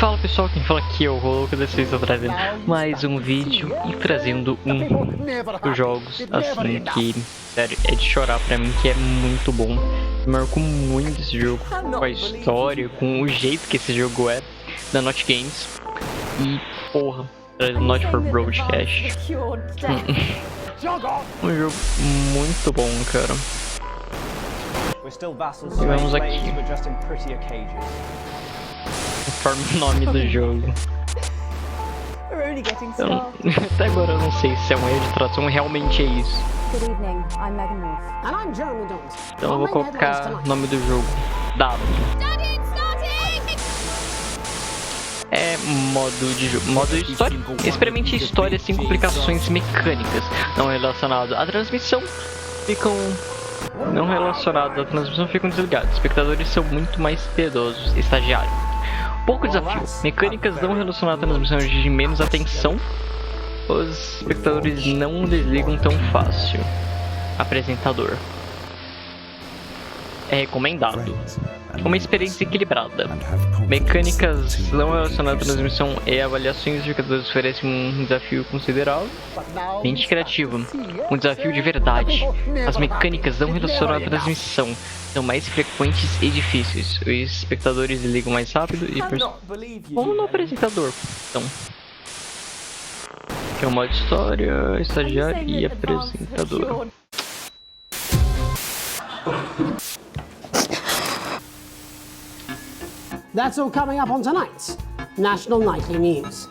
Fala pessoal, quem fala aqui é o Roloco, dessa vez eu tô trazendo mais um vídeo e trazendo dos jogos assim que, sério, é de chorar pra mim, que é muito bom. Me marcou muito esse jogo, com a história, com o jeito que esse jogo é, da Not Games. E porra, trazendo Not for Broadcast. Um jogo muito bom, cara. E vamos aqui. Conforme o nome do jogo. Até agora eu não sei se é um erro de tradução, realmente é isso. Então eu vou colocar o nome do jogo, W. É modo de jogo, modo de história. Experimente história sem complicações mecânicas não relacionadas à transmissão. Não relacionados à transmissão ficam desligados. Espectadores são muito mais piedosos. Estagiário. Pouco desafio. Mecânicas não relacionadas à transmissão exigem menos atenção. Os espectadores não desligam tão fácil. Apresentador. É recomendado. Uma experiência equilibrada. Mecânicas não relacionadas à transmissão e avaliações de indicadores oferecem um desafio considerável. Mente criativa. Um desafio de verdade. As mecânicas não relacionadas à transmissão são mais frequentes e difíceis. Os espectadores ligam mais rápido e... Como no apresentador, então. Aqui é o modo história, estagiário e apresentador. That's all coming up on tonight's National Nightly News.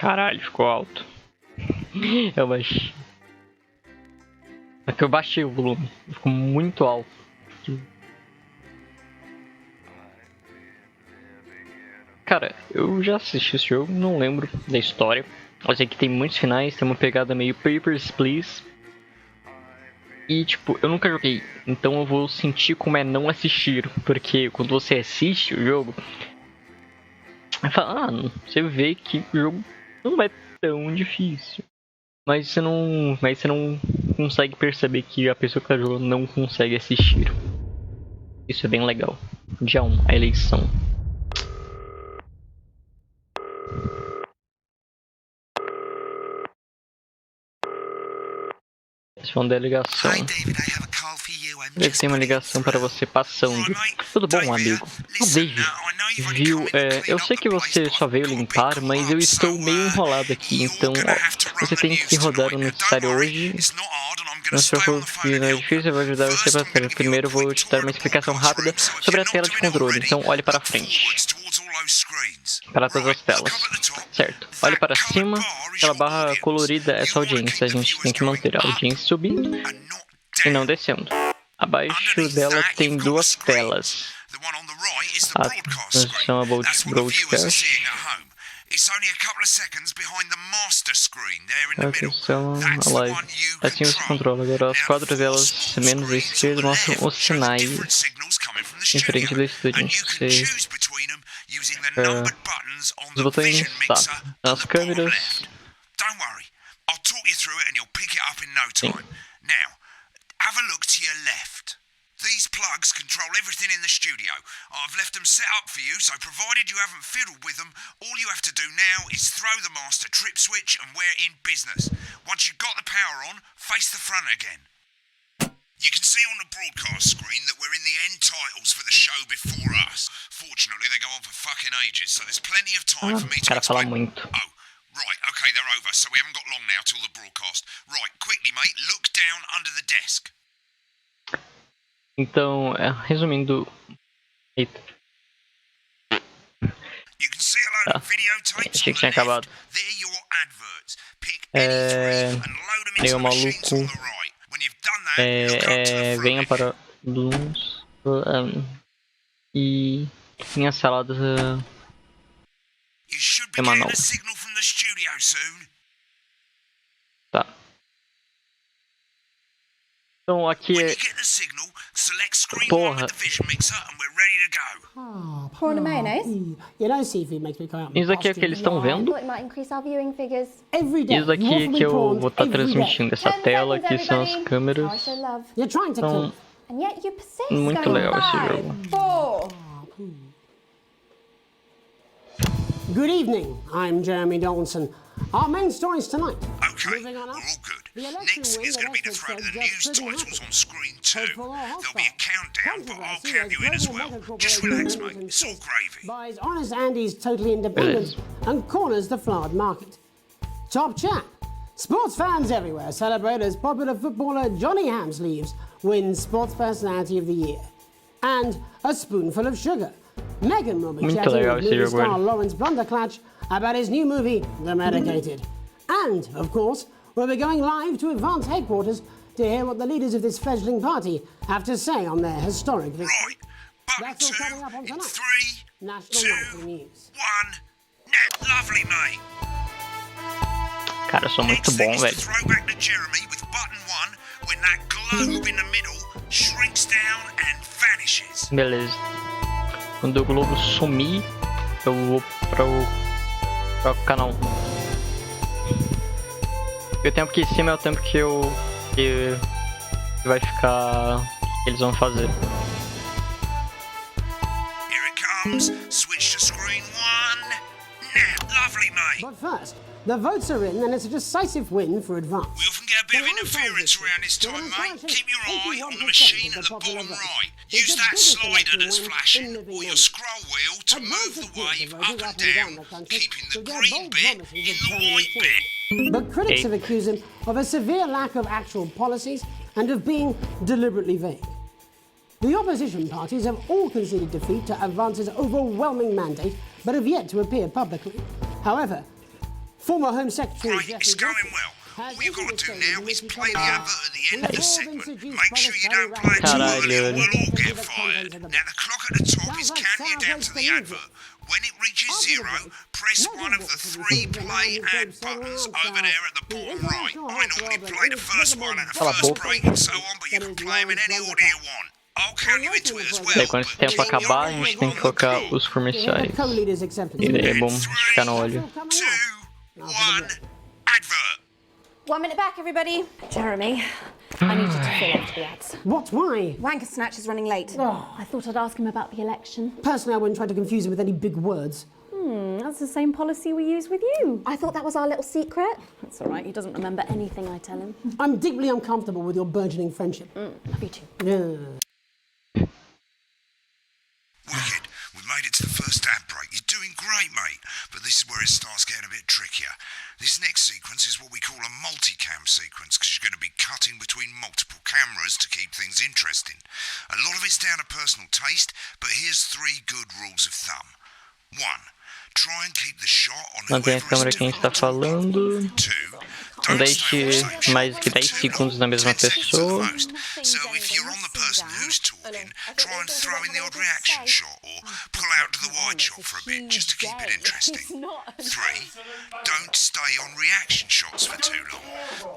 Caralho, ficou alto. Eu baixei. Aqui eu baixei o volume. Ficou muito alto. Cara, eu já assisti esse jogo, não lembro da história. Eu sei que tem muitos finais, tem uma pegada meio Papers, Please. E tipo, eu nunca joguei, então eu vou sentir como é não assistir. Porque quando você assiste o jogo, você vê que o jogo não é tão difícil. Mas você não consegue perceber que a pessoa que tá jogando não consegue assistir. Isso é bem legal. Dia 1, a eleição. Responde a ligação. Deve ter uma ligação para você passando. Tudo bom, amigo? David, viu? Eu sei que você só veio limpar, mas eu estou meio enrolado aqui, então você tem que rodar o necessário hoje. Não se preocupe, não é difícil, eu vou ajudar você bastante. Primeiro eu vou te dar uma explicação rápida sobre a tela de controle, então olhe para frente. Para todas as telas. Certo. Olhe para cima. Aquela barra colorida é sua audiência. A gente tem que manter a audiência subindo e não descendo. Abaixo dela tem duas telas. A transmissão broadcast. A transmissão a live. Assim você controla. Agora as quatro telas menos à esquerda mostram os sinais em frente do estúdio. Os botões, tá. As câmeras. Sim. Have a look to your left. These plugs control everything in the studio. I've left them set up for you, so provided you haven't fiddled with them, all you have to do now is throw the master trip switch and we're in business. Once you've got the power on, face the front again. You can see on the broadcast screen that we're in the end titles for the show before us. Fortunately, they go on for fucking ages, so there's plenty of time for me to explain. Oh, right, okay, they're over, so we haven't got long now till the broadcast. Right, quickly, mate, look down under the desk. Então, resumindo... Eita. Achei que tinha acabado. Meio maluco. Venha para Blooms. E minha salada semanal. the studio soon. Tá. Então aqui When é... you get the signal, select screen 1 Porra. with the vision mixer and we're ready to go. Prawn and mayonnaise? You know, seafood makes me go out. Isso aqui é o que eles estão vendo. Thought it might increase our viewing figures. Every day. Isso daqui more que eu prawns vou estar every day. transmitindo dessa 10 tela, seconds, que são as everybody. câmeras. How I show love. You're trying to Então, kill. And yet you persist. muito Going legal esse 5, jogo. 4. Good evening. I'm Jeremy Donaldson. Our main stories tonight. Okay, Moving on we're up. all good. The election Next win is that going to be the experts throw to said the just news couldn't titles happen. on screen 2. Hopeful or There'll be a hostile. countdown, but I'll Controversy count you in as as global well. mega Just relax, mate. It's all gravy. Buys honest Andy's totally independent and corners the flowered market. Top chat. Sports fans everywhere celebrate as popular footballer Johnny Hamsleeves wins Sports Personality of the Year. And a spoonful of sugar. Megan will be Muito chatting legal with esse movie jogo, star velho. Lawrence Blunderclatch about his new movie, The Medicated. And, of course, we'll be going live to Advance headquarters to hear what the leaders of this fledgling party have to say on their historic victory. Right, button That's all 2 coming up on in tonight. 3, National 2, Nightly News. 1. Net, lovely, mate. Cara, eu sou muito Next thing bom, is to velho. throw back to Jeremy with button 1 when that globe in the middle shrinks down and vanishes. Beleza. Quando o globo sumir, eu vou para o canal 1. O tempo que em cima é o tempo que vai ficar... que eles vão fazer. Here it comes. Switch to screen 1. Net, lovely, mate. But first, the votes are in and it's a decisive win for Advance. We often get a bit of interference around this time, mate. Keep your eye on the machine at the bottom right. Use that slider that's flashing or your scroll wheel to move the wave up and down, keeping the green bit in the white bit. But critics have accused him of a severe lack of actual policies and of being deliberately vague. The opposition parties have all conceded defeat to Advance's overwhelming mandate, but have yet to appear publicly. However, former Home Secretary Right, it's going well. All you've got to do now is play the advert at the end of the segment. Make sure you don't play it too early or we'll all get fired. Now the clock at the top is counting you down to the advert. When it reaches 0, press one of the 3 play ad buttons over there at the bottom right. I normally play the first one at the first break and so on, but you can play them in any order you want. I'll count you into it as well. Daí quando esse tempo acabar, a gente tem que colocar os comerciais. co-leaders acceptance. E daí é bom ficar no olho. 2, 1, advert. 1 minute back, everybody. Jeremy, I need you to fill out the ads. What? Why? Wanker Snatch is running late. I thought I'd ask him about the election. Personally, I wouldn't try to confuse him with any big words. That's the same policy we use with you. I thought that was our little secret. That's all right, he doesn't remember anything I tell him. I'm deeply uncomfortable with your burgeoning friendship. Love you too. Yeah. Wicked. We made it to the first ad break. You're doing great, mate. But this is where it starts getting a bit trickier. This next sequence is what we call a multicam sequence because you're going to be cutting between multiple cameras to keep things interesting. A lot of it's down to personal taste, but here's 3 good rules of thumb. 1. Try and keep the shot on Mantém a whoever câmera is quem está doing falando. 2. Não Don't stay on the deixe same shot mais que for 10 too segundos long. na mesma 10 seconds at the pessoa. most. So if you're on the person who's talking, try and throw in the odd reaction shot or pull out to the wide shot for a bit just to keep it interesting. 3. Don't stay on reaction shots for too long.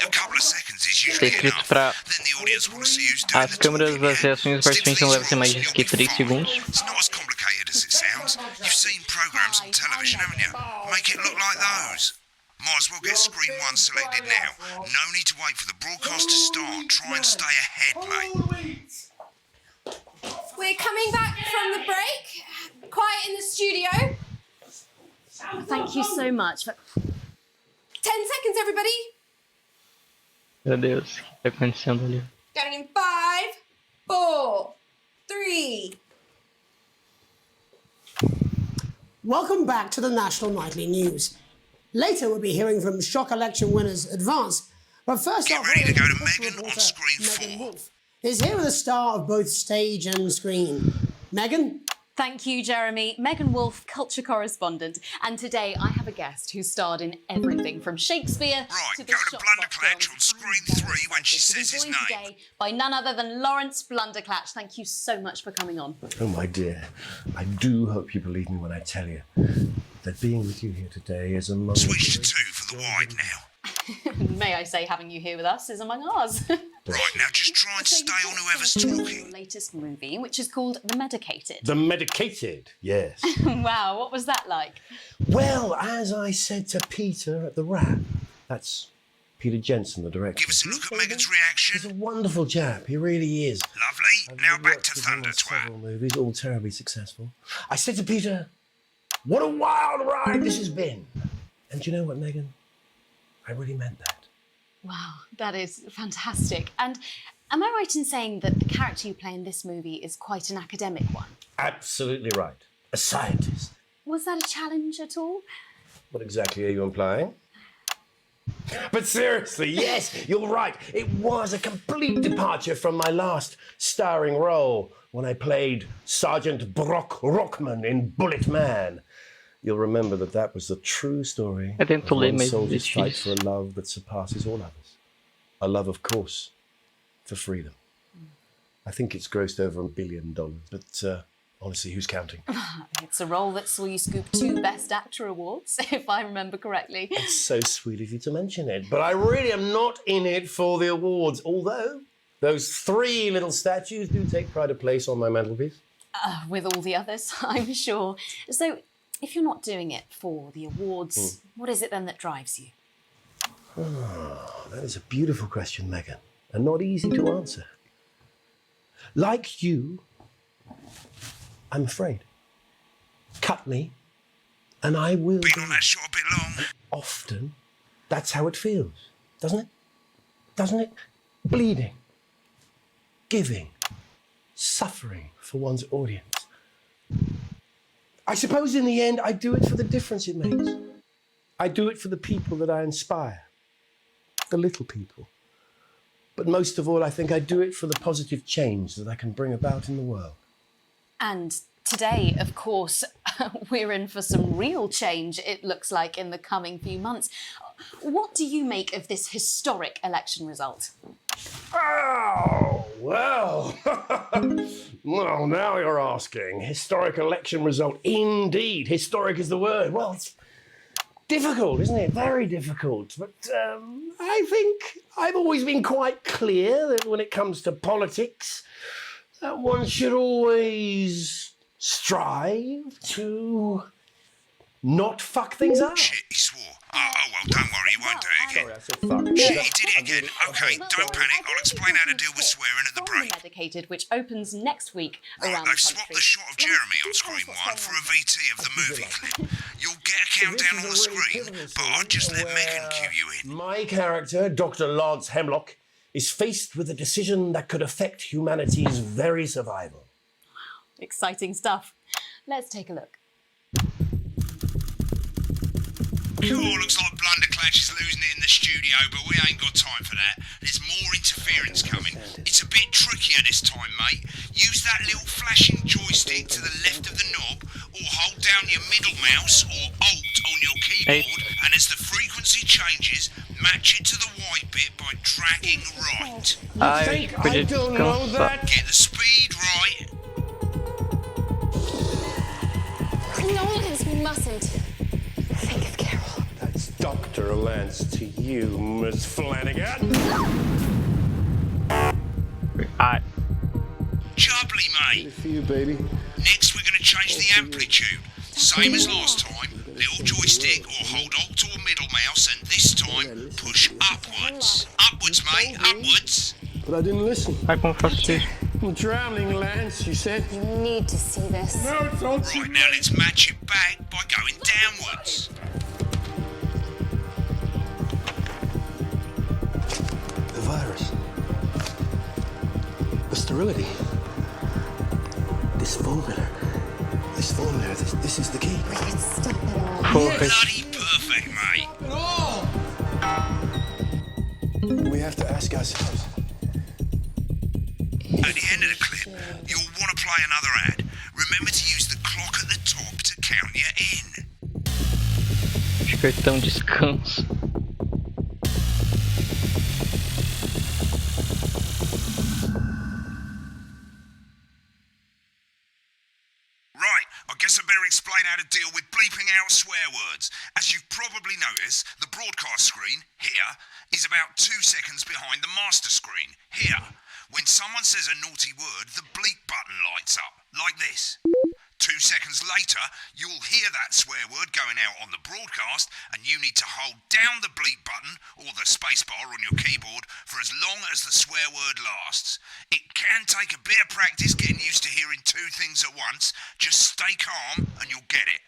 A couple of seconds is Está usually escrito enough. para Then the audience want to see who's doing as the câmeras talking. das reações dos Stick to participantes não these devem ter mais rules, do que you'll be 3 fine. segundos. It's not as complicated as it sounds. You've seen programs on television, haven't you? Make it look like those. Might as well get screen 1 selected now. No need to wait for the broadcast to start. Try and stay ahead, mate. We're coming back from the break. Quiet in the studio. Thank you so much. 10 seconds, everybody. Meu Deus, o que está acontecendo ali? Going in 5, 4, 3. Welcome back to the National Nightly News. Later, we'll be hearing from shock election winners Advance. But first Get off, ready to go to political Megan on reporter screen Megan 4. Wolf is here with a star of both stage and screen. Megan? Thank you, Jeremy. Megan Wolf, culture correspondent. And today I have a guest who starred in everything from Shakespeare Right, to the go to Shopbox Blunderclatch films on screen and 3 when she to be says his joined name. today by none other than Lawrence Blunderclatch. Thank you so much for coming on. Oh, my dear, I do hope you believe me when I tell you. that being with you here today is among Switch to 2 for the wide now. May I say, having you here with us is among ours. Right, now just try and stay on whoever's talking. Latest movie, which is called The Medicated. The Medicated, yes. Wow, what was that like? Well, as I said to Peter at the wrap, that's Peter Jensen, the director. Give us a look at Megan's He's reaction. a wonderful chap, he really is. Lovely. Now back to Worked with him on Thunder several Twat. movies, all terribly successful. I said to Peter, what a wild ride this has been. And do you know what, Megan? I really meant that. Wow, that is fantastic. And am I right in saying that the character you play in this movie is quite an academic one? Absolutely right. A scientist. Was that a challenge at all? What exactly are you implying? But seriously, yes, you're right. It was a complete departure from my last starring role when I played Sergeant Brock Rockman in Bullet Man. You'll remember that was the true story Eu tento of ler, one mas soldier's desisti fight disso. for a love that surpasses all others. A love, of course, for freedom. I think it's grossed over $1 billion, but honestly, who's counting? It's a role that saw you scoop 2 Best Actor awards, if I remember correctly. It's so sweet of you to mention it, but I really am not in it for the awards, although those 3 little statues do take pride of place on my mantelpiece. With all the others, I'm sure. So, if you're not doing it for the awards, what is it then that drives you? Oh, that is a beautiful question, Megan, and not easy to answer. Like you, I'm afraid. Cut me, and I will. Been on that shot a bit long. Often, that's how it feels, doesn't it? Doesn't it? Bleeding, giving, suffering for one's audience. I suppose in the end, I do it for the difference it makes. I do it for the people that I inspire, the little people. But most of all, I think I do it for the positive change that I can bring about in the world. And today, of course, we're in for some real change, it looks like, in the coming few months. What do you make of this historic election result? Oh, well. Well, now you're asking. Historic election result. Indeed. Historic is the word. Well, it's difficult, isn't it? Very difficult. But I think I've always been quite clear that when it comes to politics, that one should always strive to not fuck things up. Shit, he swore. Oh, well, don't worry, he won't do it again. Sorry, I said fuck. Shit, he did it again. Okay, don't panic. I'll explain how to deal with swearing at the From break. Medicated, which opens next week Right, around they've the swapped country. the shot of Jeremy on screen 1 for a VT of the movie clip. You'll get a countdown on the screen, but I'll just let Megan cue you in. My character, Dr. Lance Hemlock, is faced with a decision that could affect humanity's very survival. Exciting stuff. Let's take a look. Cool, looks like Blunderclash is losing it in the studio, but we ain't got time for that. There's more interference coming. It's a bit trickier this time, mate. Use that little flashing joystick to the left of the knob, or hold down your middle mouse or Alt on your keyboard, and as the frequency changes, match it to the white bit by dragging right. Ai, podia descansar. Get the speed right. Nolans, we mustn't. Think of Carol. That's Dr. Lance to you, Miss Flanagan. Ai, Jubbly, mate. For you, baby. Next, we're going to change the amplitude. Same as last time. Little joystick or hold Alt or middle mouse, and this time push upwards. Upwards, mate, upwards. But I didn't listen. ai como faço isso? I'm drowning, Lance, you said. You need to see this. No, don't. Right, now let's match it back by going downwards. The virus. The sterility. This formula. This is the key. Stop it all. Porra, Bloody perfect, mate. We have to ask ourselves. At the end of the clip, you'll want to play another ad. Remember to use the clock at the top to count you in. acho que é tão descanso. Right, I guess I better explain how to deal with bleeping out swear words. As you've probably noticed, the broadcast screen, here, is about 2 seconds behind the master screen, here. When someone says a naughty word, the bleep button lights up, like this. 2 seconds later, you'll hear that swear word going out on the broadcast, and you need to hold down the bleep button or the spacebar on your keyboard for as long as the swear word lasts. It can take a bit of practice getting used to hearing 2 things at once. Just stay calm and you'll get it.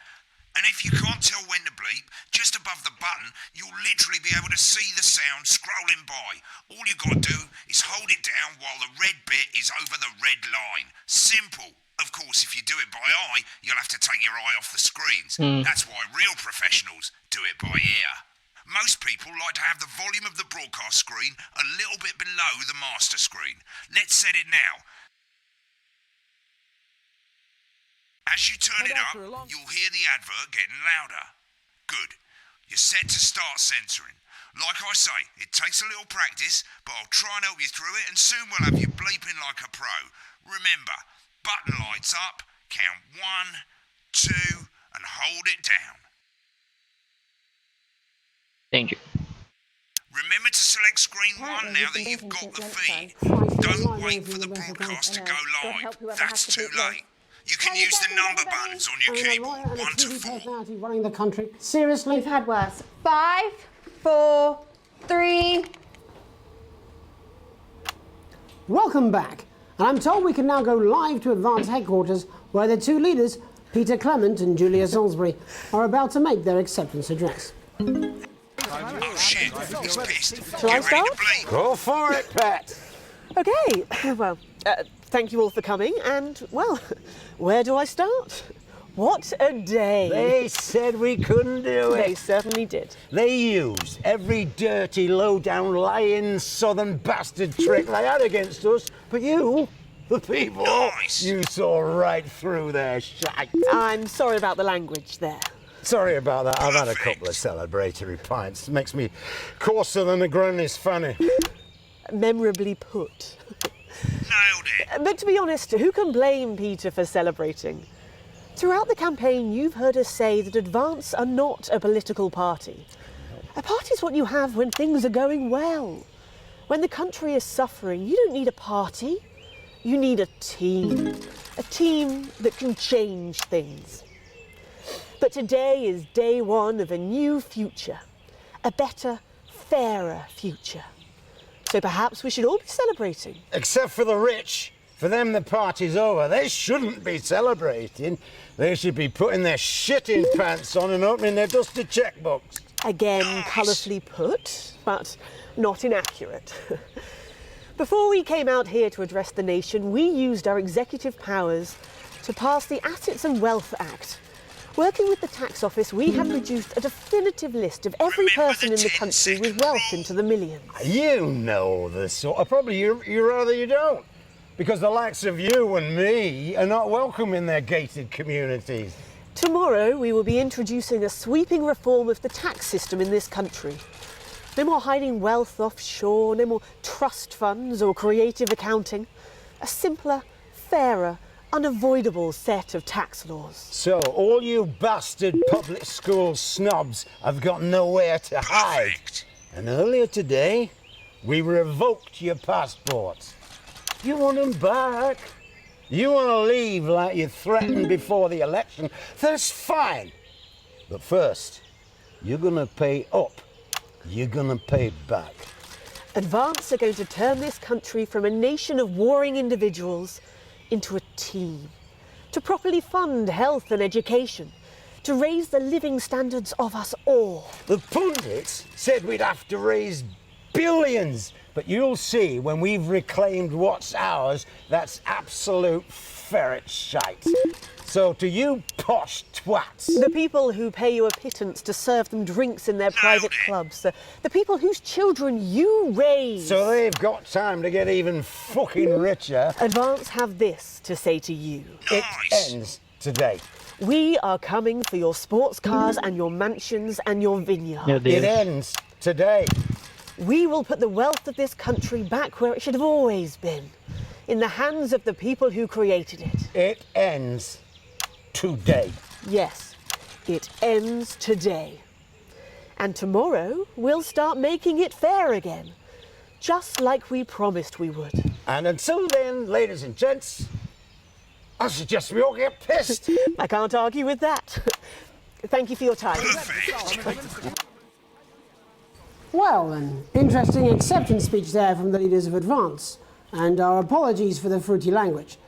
And if you can't tell when to bleep, just above the button, you'll literally be able to see the sound scrolling by. All you got to do is hold it down while the red bit is over the red line. Simple. Of course, if you do it by eye, you'll have to take your eye off the screens. That's why real professionals do it by ear. Most people like to have the volume of the broadcast screen a little bit below the master screen. Let's set it now. As you turn it up, you'll hear the advert getting louder. Good. You're set to start censoring. Like I say, it takes a little practice, but I'll try and help you through it, and soon we'll have you bleeping like a pro. Remember, button lights up, count 1, 2, and hold it down. Entendi. Remember to select screen 1 now that you've got the feed. Don't wait for the broadcast to go live. That's too late. You can use the number buttons on your keyboard, 1 to 4. Running the country. Seriously? We've had worse. 5, 4, 3. Welcome back. And I'm told we can now go live to Advance headquarters, where the 2 leaders, Peter Clement and Julia Salisbury, are about to make their acceptance address. Oh shit, he's pissed. Shall I Get ready to start? bleep. Go for it, Pat. Okay, well, thank you all for coming, and, well, where do I start? What a day! They said we couldn't do it. They certainly did. They used every dirty, low-down, lying, southern bastard trick they had against us. But you, the people, Nice. you saw right through their shite. I'm sorry about the language there. Sorry about that. I've had a couple of celebratory pints. Makes me coarser than a granny's fanny. Memorably put. Nailed it. But to be honest, who can blame Peter for celebrating? Throughout the campaign, you've heard us say that Advance are not a political party. A party's what you have when things are going well. When the country is suffering, you don't need a party. You need a team. A team that can change things. But today is day 1 of a new future. A better, fairer future. So perhaps we should all be celebrating. Except for the rich. For them, the party's over. They shouldn't be celebrating. They should be putting their shitting pants on and opening their dusty checkbooks. Again, colourfully put, but not inaccurate. Before we came out here to address the nation, we used our executive powers to pass the Assets and Wealth Act. Working with the tax office, we have produced a definitive list of every person in the country with wealth into the millions. You know the sort of probably you rather you don't. Because the likes of you and me are not welcome in their gated communities. Tomorrow, we will be introducing a sweeping reform of the tax system in this country. No more hiding wealth offshore, no more trust funds or creative accounting. A simpler, fairer, unavoidable set of tax laws. So, all you bastard public school snobs have got nowhere to hide. Perfect. And earlier today, we revoked your passports. You want them back? You want to leave like you threatened before the election? That's fine. But first, you're going to pay up. You're going to pay back. Advance are going to turn this country from a nation of warring individuals into a team. To properly fund health and education. To raise the living standards of us all. The pundits said we'd have to raise billions. But you'll see when we've reclaimed what's ours, that's absolute ferret shite. So to you posh twats. The people who pay you a pittance to serve them drinks in their private clubs. The people whose children you raise. So they've got time to get even fucking richer. Advance have this to say to you. It ends today. We are coming for your sports cars and your mansions and your vineyards. Meu Deus. It ends today. We will put the wealth of this country back where it should have always been. In the hands of the people who created it. It ends today. Yes, It ends today. And tomorrow, we'll start making it fair again. Just like we promised we would. And until then, ladies and gents, I suggest we all get pissed. I can't argue with that. Thank you for your time. Well, an interesting acceptance speech there from the leaders of Advance, and our apologies for the fruity language.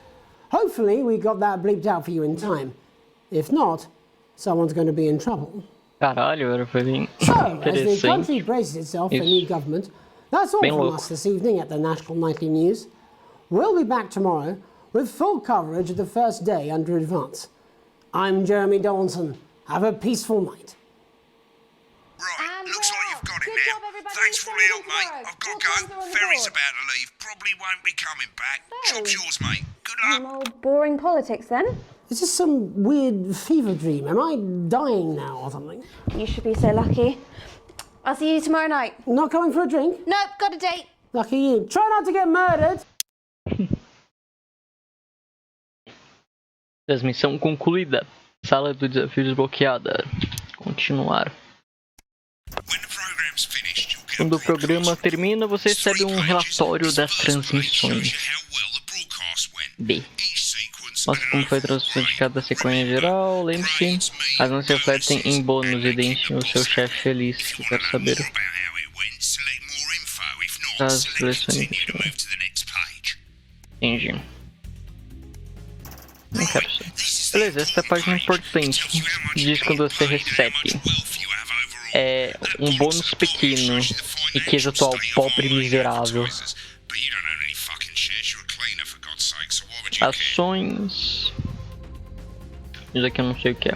Hopefully we got that bleeped out for you in time. If not, someone's going to be in trouble. Caralho, era foi bem So, as the country interessante. braces itself for a new government, that's all Bem from louco. us this evening at the National Nightly News. We'll be back tomorrow with full coverage of the first day under Advance. I'm Jeremy Donaldson. Have a peaceful night. Right, And looks like we're you've out. got it Good now. job, everybody. Thanks for all the help, Thank you mate. tomorrow. I've got All to hands are go. on Ferry's board. about to leave. Probably won't be coming back. Job's yours, mate. Good Some luck. old boring politics then. Is this some weird fever dream? Am I dying now or something? You should be so lucky. I'll see you tomorrow night. Not coming for a drink? Nope, got a date. Lucky you. Try not to get murdered. Transmissão concluída. Sala do desafio desbloqueada. Continuar. When the program's finished, you'll get a Quando o programa broadcast termina, você report. recebe um relatório das This first page shows transmissões. you how well the broadcast went. B. Each sequence Mostra como foi transmitida a sequência geral. Lembre-se, as não se refletem em bônus e deixem o seu chefe feliz. Eu quero saber more about how it went, select more info. If not, as select seleções. continue to move to the next page. Entendi. Não quero saber. Beleza, essa é a página importante. Diz quando você recebe. É um bônus pequeno. Riqueza atual pobre e miserável. Ações. Isso aqui eu não sei o que é.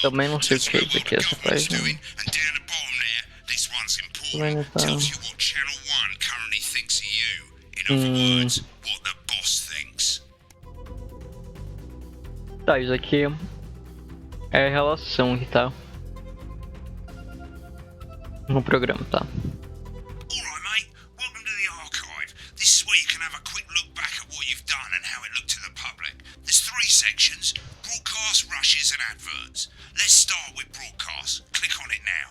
Também não sei o que é isso aqui, essa página. Também não tá. Tá, isso aqui é a relação que tá no programa, tá? Alright, mate. Welcome to the archive. This is where you can have a quick look back at what you've done and how it looked to the public. There's 3 sections: broadcast, rushes, and adverts. Let's start with broadcast. Click on it now.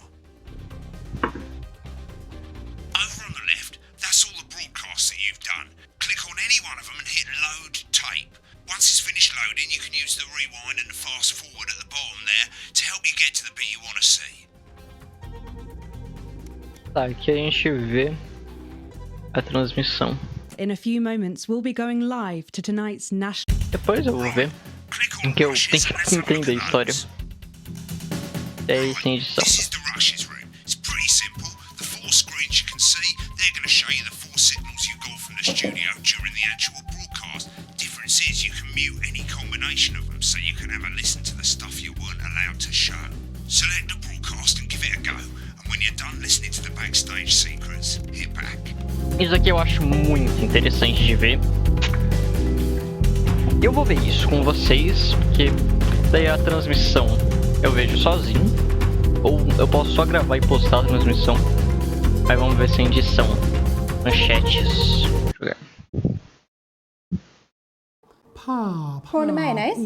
Over on the left, that's all the broadcasts that you've done. Click on any one of them and hit load tape. Once it's finished loading, you can use the rewind and the fast forward at the bottom there to help you get to the bit you want to see. Tá, aqui a gente vê a transmissão. In a few moments, we'll be going live to tonight's national. Depois eu vou ver, porque eu tenho que entender a história. É sem edição. This is the rushes room. It's pretty simple. The 4 screens you can see, they're going to show you the 4 signals you got from the studio during the actual broadcast. Difference is you can mute any combination of them, so you can have a listen to the stuff you weren't allowed to show. Select the broadcast and give it a go. And when you're done listening to the backstage secrets, hit back. Isso aqui eu acho muito interessante de ver. Eu vou ver isso com vocês, porque daí a transmissão eu vejo sozinho. Ou eu posso só gravar e postar a transmissão. Aí vamos ver sem edição. Manchetes. Jogar. Prawn and mayonnaise?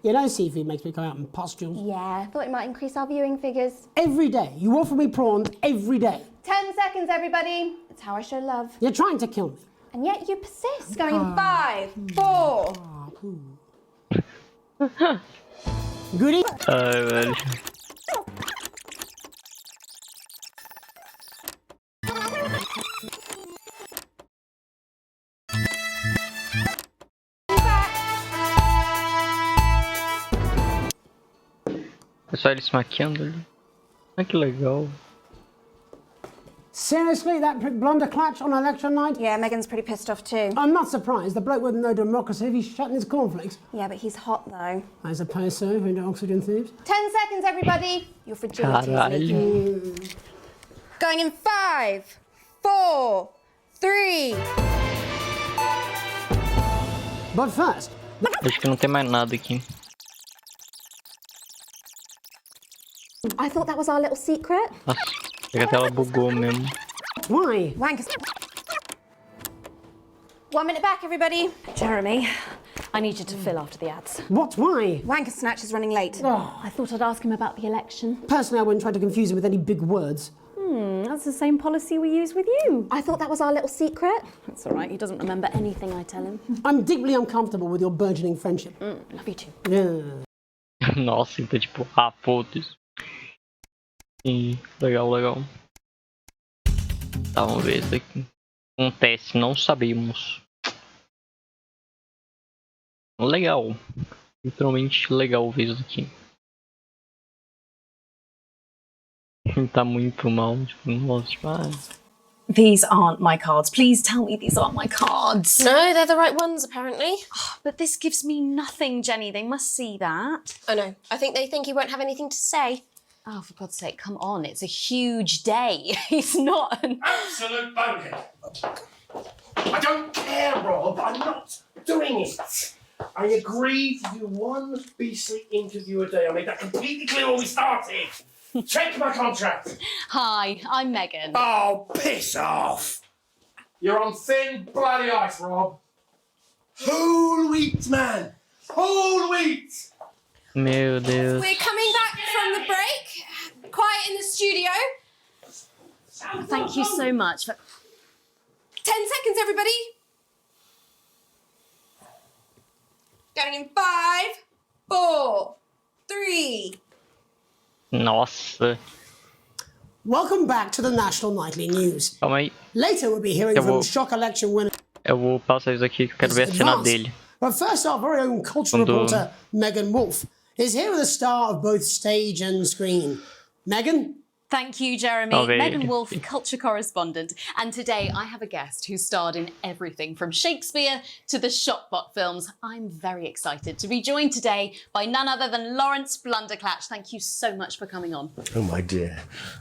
You know seafood makes me come out in pustules. Yeah, thought it might increase our viewing figures. Every day. You offer me prawns every day. 10 seconds, everybody. That's how I show love. You're trying to kill me. And yet you persist. Going in 5, 4. Goody. Velho. É só eles maquiando ali. Ah, que legal. Seriously, that prick blunderclatch on election night? Yeah, Megan's pretty pissed off too. I'm not surprised. The bloke wouldn't know democracy if he's shutting his cornflakes. Yeah, but he's hot though. I suppose so, into oxygen thieves. 10 seconds, everybody. Your fragility is leaking. Going in 5, 4, 3. But first, Acho que não tem mais nada aqui. I thought that was our little secret. Nossa, a tela bugou mesmo. why? Wankers. 1 minute back, everybody. Jeremy, I need you to fill after the ads. What? Why? Wanker Snatch is running late. Oh, I thought I'd ask him about the election. personally, I wouldn't try to confuse him with any big words. That's the same policy we use with you. I thought that was our little secret. That's all right, he doesn't remember anything I tell him. I'm deeply uncomfortable with your burgeoning friendship. Love you too. Yeah. Nossa, então tipo, foda-se. Sim, legal, legal. Tá, vamos ver isso aqui. Acontece, não sabemos. Legal. Literalmente legal ver isso aqui. Tá muito mal, tipo, nossa, tipo, These aren't my cards. Please tell me these aren't my cards. No, they're the right ones, apparently. But this gives me nothing, Jenny. They must see that. I know. I think they think he won't have anything to say. Oh, for God's sake, come on. It's a huge day. He's not an... Absolute bonehead. I don't care, Rob. I'm not doing it. I agreed to do one beastly interview a day. I made that completely clear when we started. Check my contract. Hi, I'm Megan. Oh, piss off. You're on thin bloody ice, Rob. Whole wheat, man. Whole wheat. meu Deus. We're coming back from the break. Quiet in the studio. Thank you so much for... 10 seconds, everybody. Going in 5, 4, 3. Nossa. Welcome back to the National Nightly News. Calma aí. Later, we'll be hearing from shock election winner. Eu vou passar isso aqui que eu quero ver a cena dele. But first, our very own cultural reporter, Megan Wolf, is here with a star of both stage and screen. Megan? Thank you, Jeremy. Megan Wolf, culture correspondent. And today I have a guest who starred in everything from Shakespeare to the Shotbot films. I'm very excited to be joined today by none other than Lawrence Blunderclatch. Thank you so much for coming on. Oh, my dear.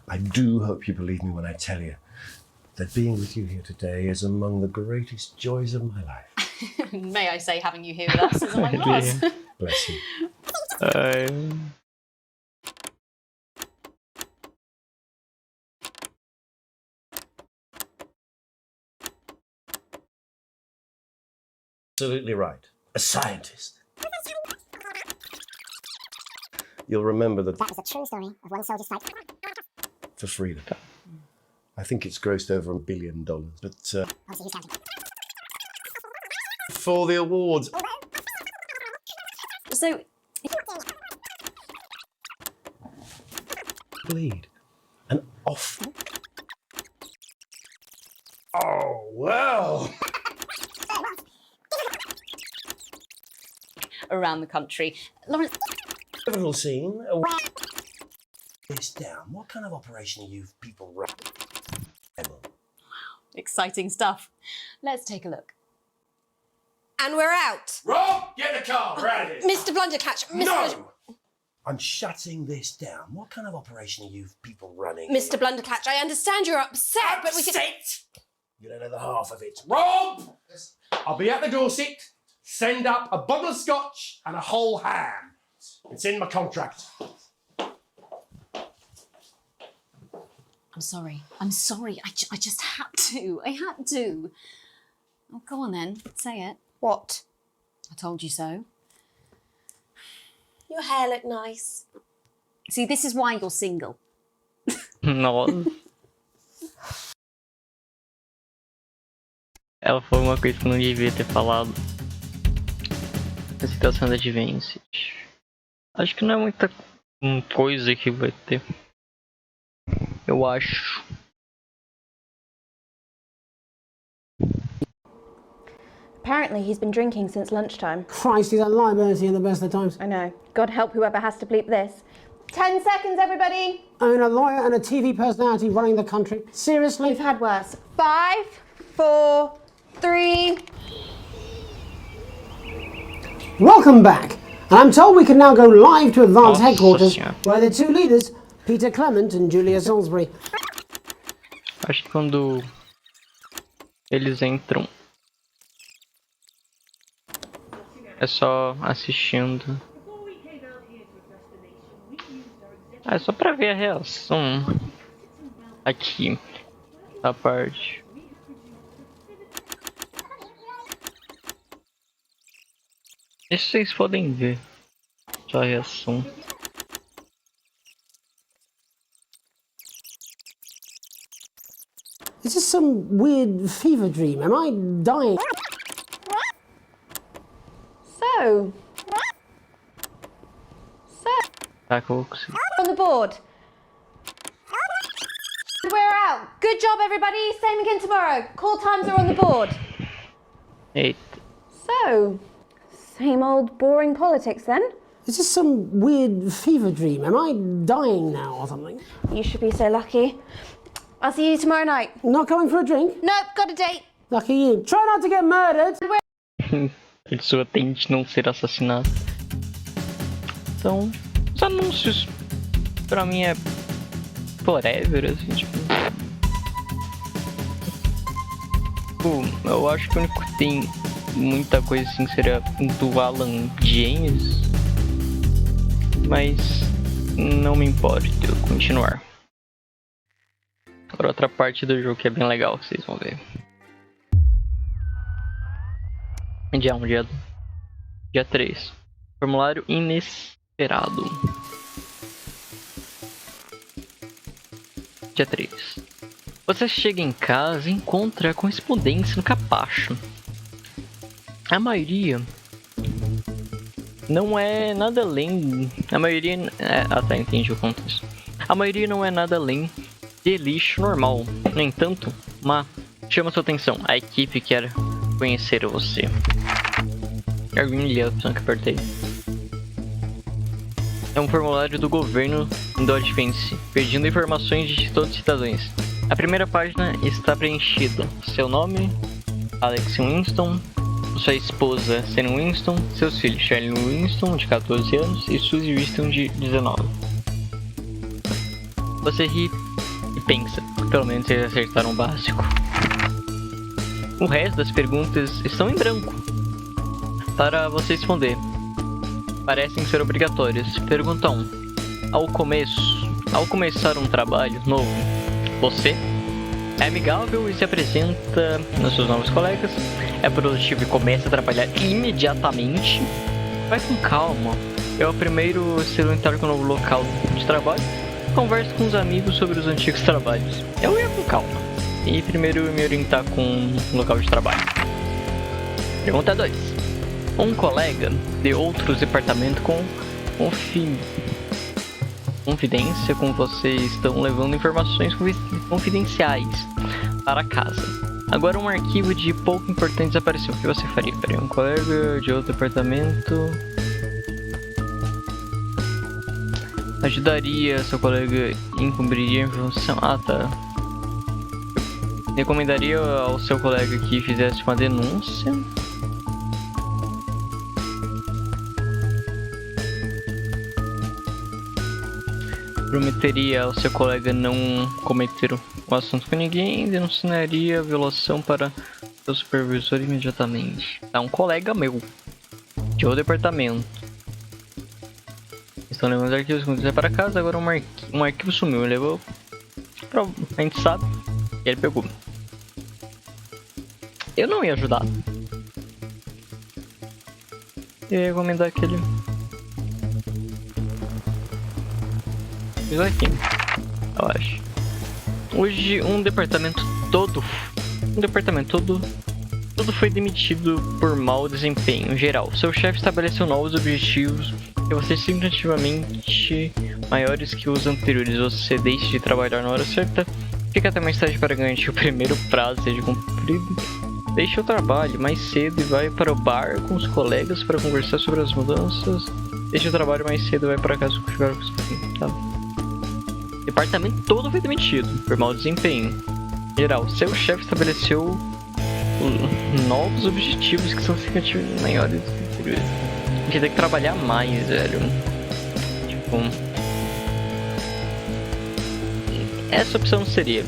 I do hope you believe me when I tell you that being with you here today is among the greatest joys of my life. May I say, having you here with us is among ours. Bless you. Absolutely right. A scientist. You'll remember that was a true story of one soldier's fight for freedom. I think it's grossed over $1 billion, but who's counting? For the awards. So, bleed and off. Oh well. around the country. Lawrence... Pivotal scene. This down. What kind of operation are you people running? Exciting stuff. Let's take a look. And we're out. Rob, get the car. We're out of here. Mr. Blunderclatch. No! I'm shutting this down. What kind of operation are you people running? Mr. Blunderclatch, I understand you're upset, but we can... You don't know the half of it. Rob! I'll be at the Dorset. Send up a bottle of scotch and a whole ham. It's in my contract. I'm sorry. I'm sorry. I just had to. I had to. Oh, go on then. Say it. What? I told you so. Your hair looked nice. See, this is why you're single. Nossa. Ela falou uma coisa que eu não devia ter falado. A citação da Advanced. Acho que não é muita coisa que vai ter. Eu acho. Apparently he's been drinking since lunchtime. Christ, he's a liability at the best of times. I know. God help whoever has to bleep this. 10 seconds, everybody. I mean, a lawyer and a TV personality running the country. Seriously? We've had worse. 5, 4, 3... Welcome back. And I'm told we can now go live to Advance Headquarters, where the two leaders, Peter Clement and Julia Salisbury. Acho que quando eles entram é só assistindo. É só pra ver a reação aqui da parte. Deixa vocês podem ver sua reação. Is this some weird fever dream? Am I dying? So. Tá, que eu consigo. On the board. We're out. Good job, everybody. Same again tomorrow. Call times are on the board. Eita. So, same old boring politics then? Is this some weird fever dream? Am I dying now or something? You should be so lucky. I'll see you tomorrow night. Not going for a drink? Nope, got a date. Lucky you. Try not to get murdered. Ele só tente não ser assassinado. Então, os anúncios pra mim é forever, assim, tipo, eu acho que o único que tem muita coisa assim seria do Alan James, mas não me importa eu continuar. Agora outra parte do jogo que é bem legal, vocês vão ver. Dia 3. Formulário inesperado. Dia 3. Você chega em casa e encontra a correspondência no capacho. A maioria não é nada além... A maioria... tá, entendi o contexto. A maioria não é nada além de lixo normal. No entanto, chama sua atenção. A equipe quer conhecer você. A opção que apertei. É um formulário do governo do Advance, pedindo informações de todos os cidadãos. A primeira página está preenchida. Seu nome, Alex Winston, sua esposa, Sam Winston, seus filhos, Charlie Winston, de 14 anos, e Suzy Winston, de 19. Você ri e pensa, pelo menos eles acertaram o básico. O resto das perguntas estão em branco para você responder. Parecem ser obrigatórias. Pergunta 1. Ao começar um trabalho novo, você é amigável e se apresenta aos seus novos colegas, é produtivo e começa a trabalhar imediatamente. Vai com calma. É o primeiro a se orientar com o novo local de trabalho. Converse com os amigos sobre os antigos trabalhos. Eu ia com calma. E primeiro me orientar com o local de trabalho. Pergunta 2. Um colega de outros departamentos com confidência com você estão levando informações confidenciais para casa. Agora um arquivo de pouco importante desapareceu. O que você faria? Um colega de outro departamento ajudaria seu colega e encobriria a informação. Ah, tá. Recomendaria ao seu colega que fizesse uma denúncia. Prometeria ao seu colega não cometer o assunto com ninguém e denunciaria a violação para seu supervisor imediatamente. Tá, um colega meu de outro departamento. Estão levando os arquivos para casa, agora um arquivo sumiu. Ele levou. A gente sabe. E ele pegou. Eu não ia ajudar. Eu ia recomendar aquele. Isso aqui, eu acho. Hoje um departamento todo foi demitido por mau desempenho geral. Seu chefe estabeleceu novos objetivos e você significativamente maiores que os anteriores. Você deixa de trabalhar na hora certa, fica até mais tarde para garantir o primeiro prazo seja cumprido. Deixa o trabalho mais cedo e vai para o bar com os colegas para conversar sobre as mudanças. Deixa o trabalho mais cedo e vai para casa com os colegas. Tá. O departamento todo foi demitido por mau desempenho geral. Seu chefe estabeleceu novos objetivos que são significativamente maiores. A gente tem que trabalhar mais, velho. Tipo, essa opção seria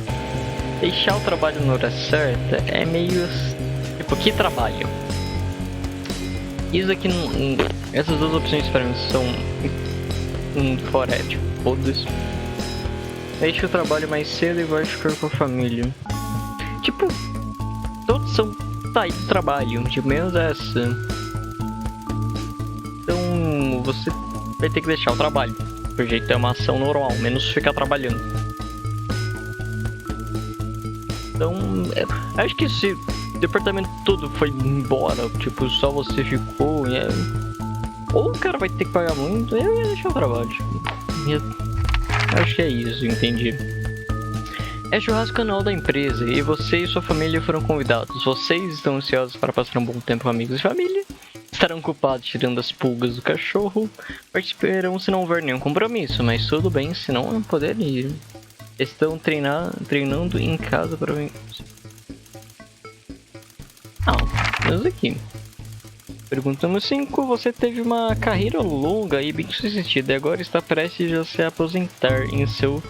deixar o trabalho na hora certa. É meio tipo, que trabalho? Isso aqui não. Essas duas opções para mim são forever. Foda-se. Deixa o trabalho mais cedo e vai ficar com a família. Tipo, todos são sair do trabalho, de menos essa. você vai ter que deixar o trabalho. Por jeito é uma ação normal, menos ficar trabalhando. Então, acho que se o departamento todo foi embora, tipo, só você ficou, ou o cara vai ter que pagar muito, eu ia deixar o trabalho. Acho que é isso, entendi. É churrasco anual da empresa e você e sua família foram convidados. Vocês estão ansiosos para passar um bom tempo com amigos e família? Estarão ocupados tirando as pulgas do cachorro? Participarão se não houver nenhum compromisso, mas tudo bem se não poder ir. Estão treinando em casa para... Vamos aqui. Pergunta número 5. Você teve uma carreira longa e bem sucedida e agora está prestes a se aposentar. Em seu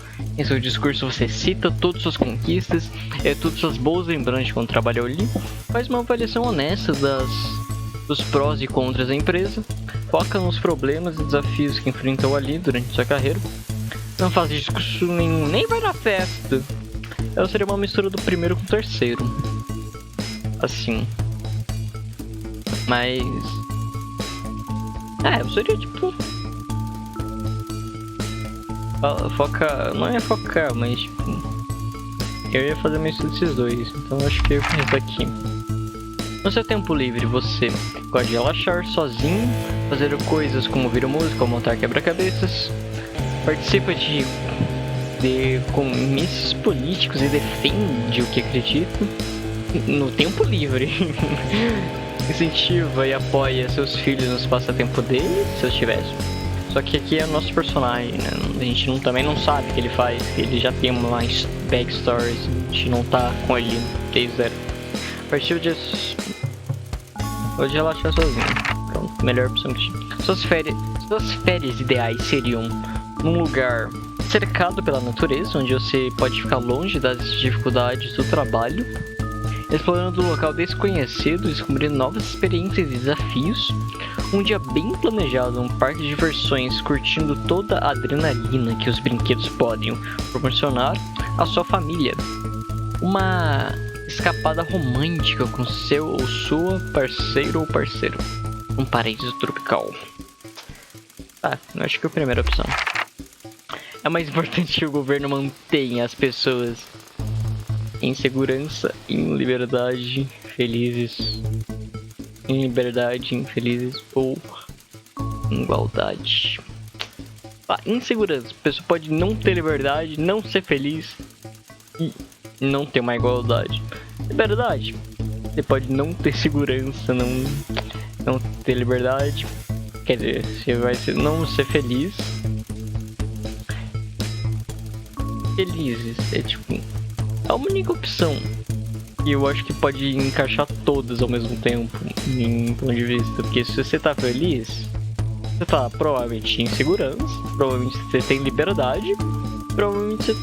discurso você cita todas suas conquistas, todas suas boas lembranças quando trabalhou ali. Faz uma avaliação honesta dos prós e contras da empresa. Foca nos problemas e desafios que enfrentou ali durante sua carreira. Não faz discurso nenhum, nem vai na festa. Ela seria uma mistura do primeiro com o terceiro. Assim. Mas... eu seria tipo... Focar... Não é focar, mas tipo... Eu ia fazer mistura desses dois. Então acho que eu fiz isso aqui. No seu tempo livre, você gosta de relaxar sozinho, fazer coisas como ouvir música ou montar quebra-cabeças, participa de comícios políticos e defende o que acredita no tempo livre. Incentiva e apoia seus filhos nos passatempos deles, se eu tivesse. Só que aqui é o nosso personagem, né? A gente também não sabe o que ele faz, ele já tem mais backstories, a gente não tá com ele desde zero. Partiu de relaxar sozinho. Pronto, melhor opção que tinha. Suas férias ideais seriam num lugar cercado pela natureza, onde você pode ficar longe das dificuldades do trabalho, explorando um local desconhecido, descobrindo novas experiências e desafios, um dia bem planejado, um parque de diversões, curtindo toda a adrenalina que os brinquedos podem proporcionar à sua família, uma escapada romântica com seu ou sua parceiro ou parceiro, um paraíso tropical. Eu acho que é a primeira opção. É mais importante que o governo mantenha as pessoas em segurança, em liberdade, felizes. Em liberdade, infelizes ou em igualdade. Insegurança. A pessoa pode não ter liberdade, não ser feliz e não ter uma igualdade. Liberdade. Você pode não ter segurança, não ter liberdade. Quer dizer, você vai não ser feliz. Felizes. É tipo... a única opção. E eu acho que pode encaixar todas ao mesmo tempo, em ponto de vista. Porque se você tá feliz, você tá provavelmente em segurança, provavelmente você tem liberdade, provavelmente você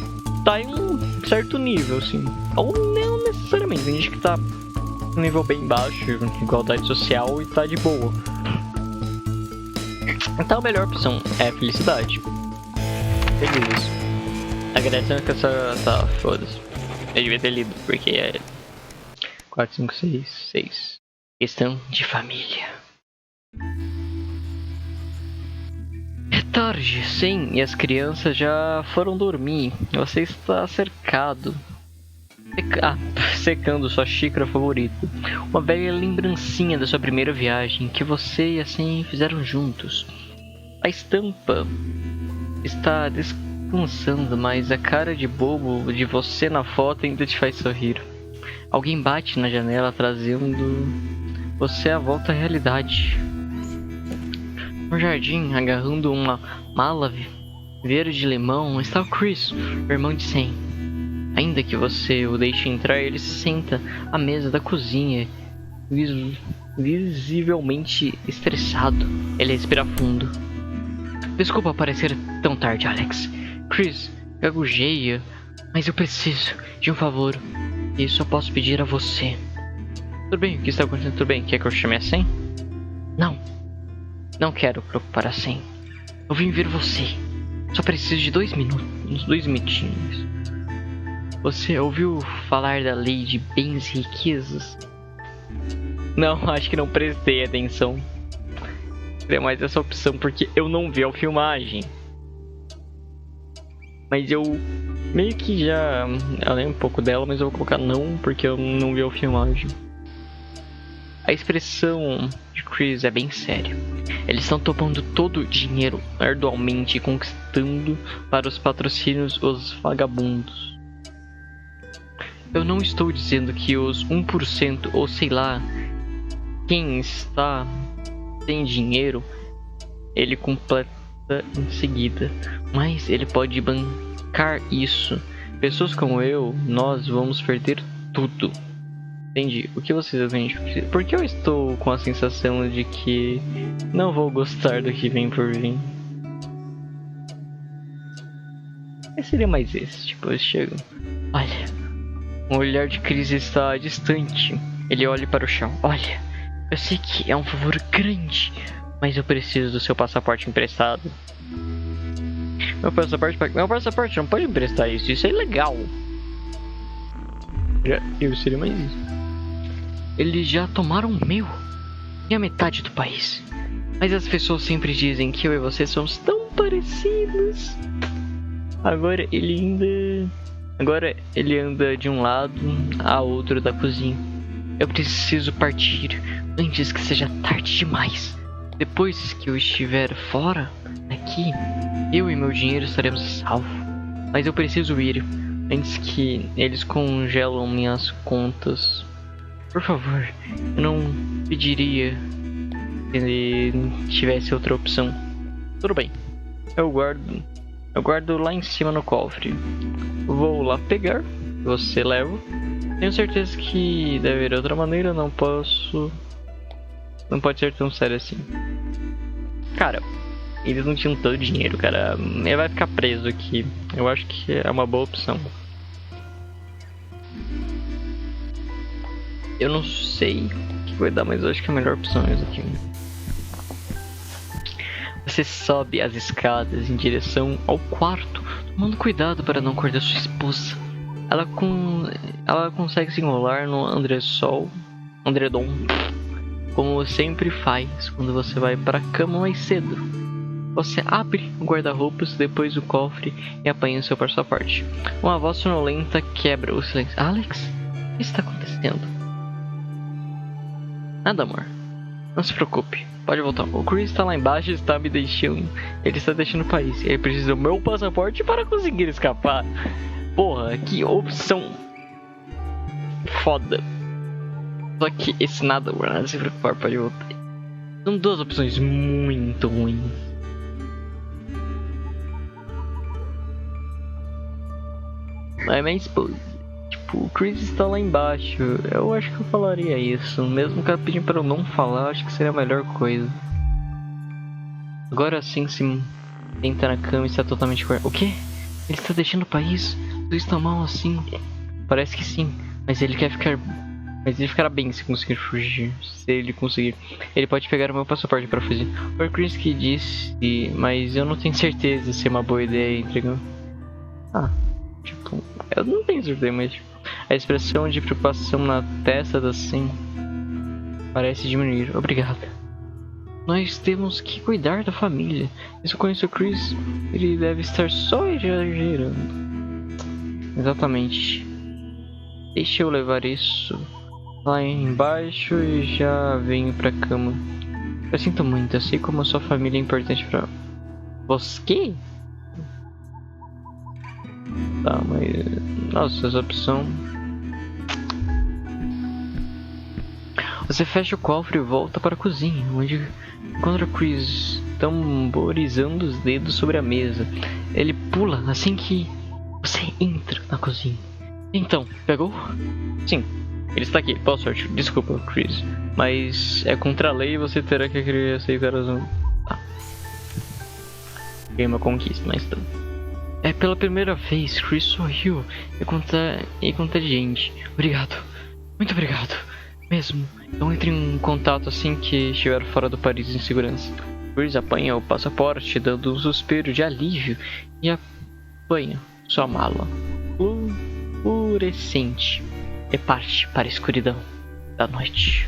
tá em um certo nível, assim. Ou não necessariamente, tem gente que tá em um nível bem baixo, de igualdade social e tá de boa. Então a melhor opção é a felicidade. Feliz. Agradecendo que essa... tá, foda-se. Eu devia ter lido, porque é 4, 5, 6, 6. Questão de família. É tarde, sim, e as crianças já foram dormir. Você está cercado. Secando sua xícara favorita. Uma velha lembrancinha da sua primeira viagem que você e assim fizeram juntos. A estampa está descansando, mas a cara de bobo de você na foto ainda te faz sorrir. Alguém bate na janela trazendo você à volta à realidade. No jardim, agarrando uma mala verde-limão, está o Chris, o irmão de Sam. Ainda que você o deixe entrar, ele se senta à mesa da cozinha, visivelmente estressado. Ele respira fundo. Desculpa aparecer tão tarde, Alex. Chris gagueja, mas eu preciso de um favor. E só posso pedir a você. Tudo bem, o que está acontecendo? Tudo bem, quer que eu chame a Sam? Não. Não quero preocupar a Sam. Eu vim ver você. Só preciso de 2 minutos, uns 2 minutinhos. Você ouviu falar da lei de bens e riquezas? Não, acho que não prestei atenção. Seria mais essa opção, porque eu não vi a filmagem. Mas eu meio que já... Eu lembro um pouco dela, mas eu vou colocar não, porque eu não vi a filmagem. A expressão de Chris é bem séria. Eles estão tomando todo o dinheiro arduamente e conquistando para os patrocínios os vagabundos. Eu não estou dizendo que os 1% ou sei lá quem está sem dinheiro ele completa em seguida, mas ele pode bancar isso. Pessoas como eu, nós vamos perder tudo. Entendi. O que vocês entendem? Por que eu estou com a sensação de que não vou gostar do que vem por vir? Seria mais esse, tipo, eu chego. Olha, o olhar de Chris está distante. Ele olha para o chão. Olha, eu sei que é um favor grande, mas eu preciso do seu passaporte emprestado. Meu passaporte não pode emprestar isso. Isso é ilegal. Eu seria mais isso. Eles já tomaram o meu e a metade do país. Mas as pessoas sempre dizem que eu e você somos tão parecidos. Agora ele anda de um lado a outro da cozinha. Eu preciso partir antes que seja tarde demais. Depois que eu estiver fora daqui, eu e meu dinheiro estaremos salvos. Mas eu preciso ir antes que eles congelam minhas contas. Por favor, eu não pediria se ele tivesse outra opção. Tudo bem, eu guardo lá em cima no cofre. Vou lá pegar, você leva. Tenho certeza que deve haver outra maneira, não pode ser tão sério assim. Cara, eles não tinham tanto dinheiro, cara. Ele vai ficar preso aqui. Eu acho que é uma boa opção. Eu não sei o que vai dar, mas eu acho que a melhor opção é isso aqui. Você sobe as escadas em direção ao quarto, tomando cuidado para não acordar sua esposa. Ela consegue se enrolar no andredom, como sempre faz quando você vai para a cama mais cedo. Você abre o guarda-roupas, depois o cofre e apanha seu passaporte. Uma voz sonolenta quebra o silêncio. Alex, o que está acontecendo? Nada, amor. Não se preocupe. Pode voltar. O Chris está lá embaixo e está me deixando. Ele está deixando o país. Ele precisa do meu passaporte para conseguir escapar. Porra, que opção foda. Só que esse nada, amor. Não se preocupar, pode voltar. São duas opções muito ruins. Mas minha esposa. O Chris está lá embaixo. Eu acho que eu falaria isso. Mesmo que ela pedindo para eu não falar, acho que seria a melhor coisa. Agora sim, se entra na cama e está totalmente... O quê? Ele está deixando o país? Tudo está mal assim? Parece que sim. Mas ele ficará bem se conseguir fugir. Se ele conseguir. Ele pode pegar o meu passaporte para fugir. Foi o Chris que disse, mas eu não tenho certeza se é uma boa ideia entregar. Tipo, eu não tenho certeza, mas tipo, a expressão de preocupação na testa da Sim parece diminuir. Obrigada. Nós temos que cuidar da família. Se eu conheço o Chris, ele deve estar só exagerando. Exatamente. Deixa eu levar isso lá embaixo e já venho pra cama. Eu sinto muito, eu sei como a sua família é importante pra você. Tá, mas... Nossa, essa opção... Você fecha o cofre e volta para a cozinha, onde encontra Chris tamborizando os dedos sobre a mesa. Ele pula assim que você entra na cozinha. Então, pegou? Sim, ele está aqui. Boa sorte. Desculpa, Chris, mas é contra a lei e você terá que aceitar as... Tá. Ganhei uma conquista, mas tá. Pela primeira vez, Chris sorriu e contagente. Obrigado. Muito obrigado. Mesmo. Então entre em contato assim que estiver fora do Paris em segurança. Chris apanha o passaporte, dando um suspiro de alívio e apanha sua mala fluorescente e parte para a escuridão da noite.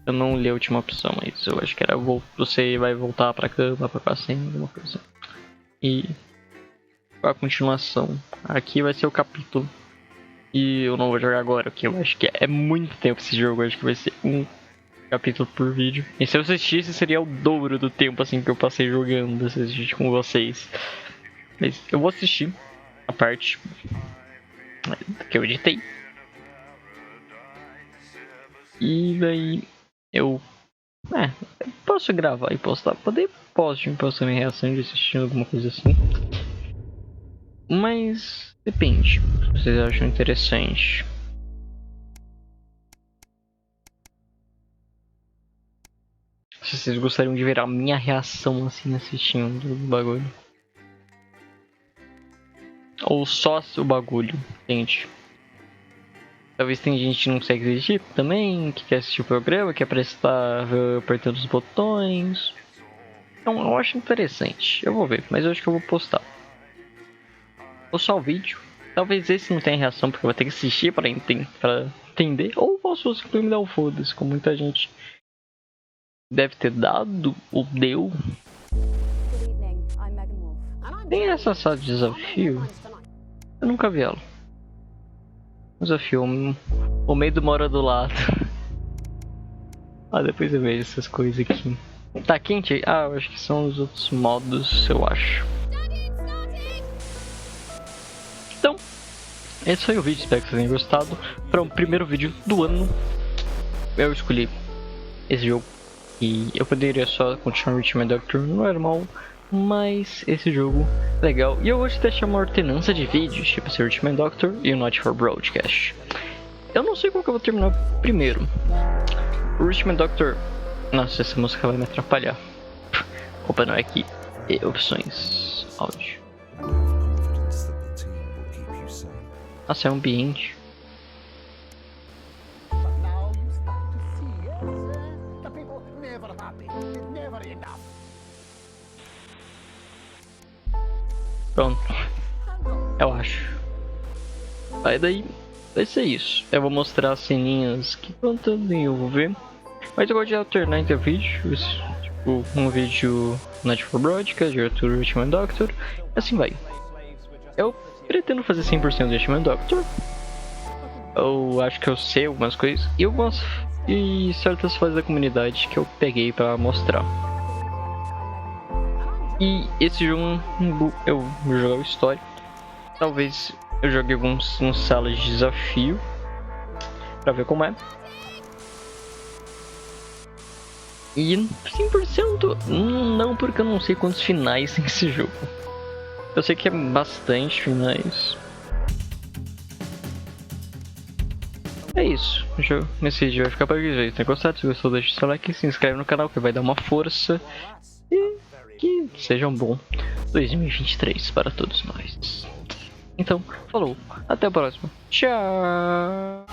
Eu não li a última opção, mas eu acho que era você vai voltar pra cama, pra passeio, alguma coisa. E a continuação. Aqui vai ser o capítulo. E eu não vou jogar agora, porque eu acho que é muito tempo esse jogo. Eu acho que vai ser um capítulo por vídeo. E se eu assistisse, seria o dobro do tempo assim que eu passei jogando, se eu assistir com vocês. Mas eu vou assistir a parte que eu editei. E daí eu posso gravar e postar. Posso postar minha reação de assistindo alguma coisa assim. Mas depende, se vocês acham interessante. Se vocês gostariam de ver a minha reação assim assistindo o bagulho. Ou só o bagulho, gente. Talvez tem gente que não consegue assistir também, que quer assistir o programa, quer prestar apertando os botões. Então eu acho interessante. Eu vou ver, mas eu acho que eu vou postar. Ou só o vídeo. Talvez esse não tenha reação, porque eu vou ter que assistir pra entender. Ou posso simplesmente dar o foda-se, como muita gente deve ter dado ou deu. Tem essa sala de desafio? Eu nunca vi ela. Desafio, o medo mora do lado. Depois eu vejo essas coisas aqui. Tá quente? Eu acho que são os outros modos, eu acho. Então, esse foi o vídeo, espero que vocês tenham gostado. Para o primeiro vídeo do ano, eu escolhi esse jogo. E eu poderia só continuar o Ultimate Doctor normal, mas esse jogo é legal. E eu vou te deixar uma ordenança de vídeos, tipo esse Ultimate Doctor e o Not for Broadcast. Eu não sei qual que eu vou terminar primeiro. O Ultimate Doctor... Nossa, essa música vai me atrapalhar. Opa, não é aqui. Opções. Áudio. Nossa, é um ambiente. Pronto. Eu acho. Aí daí vai ser isso. Eu vou mostrar as ceninhas que pronto eu vou ver. Mas eu gosto de alternar entre vídeos. Tipo, um vídeo Not for Broadcast, outro Ultimate Doctor. Assim vai. Eu pretendo fazer 100% do Ultimate Doctor. Eu acho que eu sei algumas coisas. E eu gosto de certas fases da comunidade que eu peguei pra mostrar. E esse jogo eu vou jogar o Story. Talvez eu jogue alguns salas de desafio pra ver como é. E 100% não, porque eu não sei quantos finais tem esse jogo. Eu sei que é bastante finais. É isso. Esse vídeo vai ficar por aqui. Se gostado, se gostou, deixa o seu like, se inscreve no canal que vai dar uma força. E que seja um bom 2023 para todos nós. Então, falou, até a próxima. Tchau!